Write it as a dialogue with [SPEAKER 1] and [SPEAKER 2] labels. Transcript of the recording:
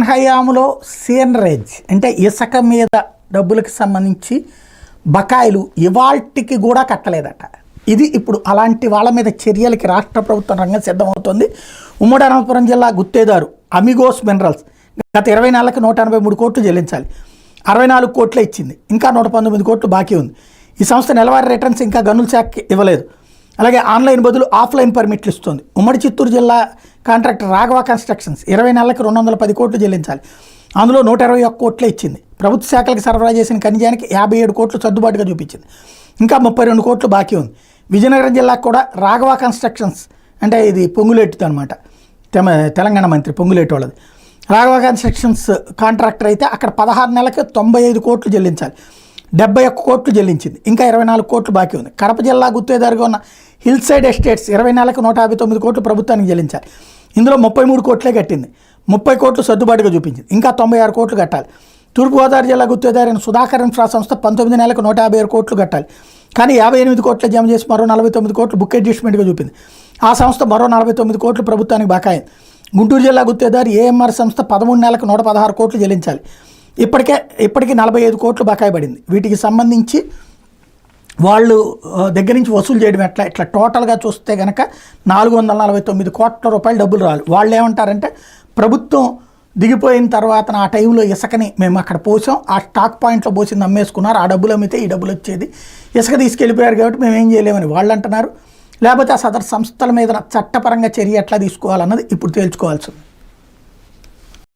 [SPEAKER 1] హయాంలో సీనరేజ్ అంటే ఇసుక మీద డబ్బులకు సంబంధించి బకాయిలు ఇవాల్టికి కూడా కట్టలేదట. ఇది ఇప్పుడు అలాంటి వాళ్ళ మీద చర్యలకి రాష్ట్ర ప్రభుత్వం రంగం సిద్ధమవుతోంది. ఉమ్మడి అనంతపురం జిల్లా గుత్తేదారు అమిగోస్ మినరల్స్ గత 20 నెలలకు 183 కోట్లు చెల్లించాలి. 64 కోట్లే ఇచ్చింది. ఇంకా 119 కోట్లు బాకీ ఉంది. ఈ సంస్థ నెలవారీ రిటర్న్స్ ఇంకా గనుల శాఖకి ఇవ్వలేదు. అలాగే ఆన్లైన్ బదులు ఆఫ్లైన్ పర్మిట్లు ఇస్తుంది. ఉమ్మడి చిత్తూరు జిల్లా కాంట్రాక్టర్ రాఘవ కన్స్ట్రక్షన్స్ 20 నెలలకు 210 కోట్లు చెల్లించాలి. అందులో 121 కోట్లే ఇచ్చింది. ప్రభుత్వ శాఖలకు సరఫరా చేసిన ఖనిజానికి 57 కోట్లు సర్దుబాటుగా చూపించింది. ఇంకా 32 కోట్లు బాకీ ఉంది. విజయనగరం జిల్లాకు కూడా రాఘవ కన్స్ట్రక్షన్స్ అంటే ఇది పొంగులేటిది అనమాట, తెలంగాణ మంత్రి పొంగులేటి వాళ్ళది. రాఘవ కన్స్ట్రక్షన్స్ కాంట్రాక్టర్ అయితే అక్కడ 16 నెలలకు 95 కోట్లు చెల్లించాలి. 71 కోట్లు చెల్లించింది. ఇంకా 24 కోట్లు బాకీ ఉంది. కడప జిల్లా గుత్తేదారుగా ఉన్న హిల్ సైడ్ ఎస్టేట్స్ 20 నెలలకు 159 కోట్లు ప్రభుత్వానికి చెల్లించాలి. ఇందులో 33 కోట్లే కట్టింది. 30 కోట్లు సర్దుబాటుగా చూపించింది. ఇంకా 96 కోట్లు కట్టాలి. తూర్పుగోదావరి జిల్లా గుత్తేదారైన సుధాకర్ ఇన్ఫ్రా సంస్థ 19 నెలలకు 157 కోట్లు కట్టాలి. కానీ 58 కోట్లు జమ చేసి మరో 49 కోట్లు బుక్ అడ్జస్ట్మెంట్గా చూపింది. ఆ సంస్థ మరో 49 కోట్లు ప్రభుత్వానికి బకాయింది. గుంటూరు జిల్లా గుత్తేదారు ఏఎంఆర్ సంస్థ 13 నెలలకు 116 కోట్లు చెల్లించాలి. ఇప్పటికీ 45 కోట్లు బకాయి పడింది. వీటికి సంబంధించి వాళ్ళు దగ్గర నుంచి వసూలు చేయడం ఇట్లా టోటల్గా చూస్తే కనుక 449 కోట్ల రూపాయలు డబ్బులు రావాలి. వాళ్ళు ఏమంటారంటే ప్రభుత్వం దిగిపోయిన తర్వాత ఆ టైంలో ఇసుకని మేము అక్కడ పోసాం, ఆ స్టాక్ పాయింట్లో పోసింది అమ్మేసుకున్నారు, ఆ డబ్బులు అమ్మితే ఈ డబ్బులు వచ్చేది, ఇసుక తీసుకెళ్ళిపోయారు కాబట్టి మేము ఏం చేయలేమని వాళ్ళు అంటున్నారు. లేకపోతే ఆ సదరు సంస్థల మీద చట్టపరంగా చర్య ఎట్లా తీసుకోవాలన్నది ఇప్పుడు తేల్చుకోవాల్సి ఉంది.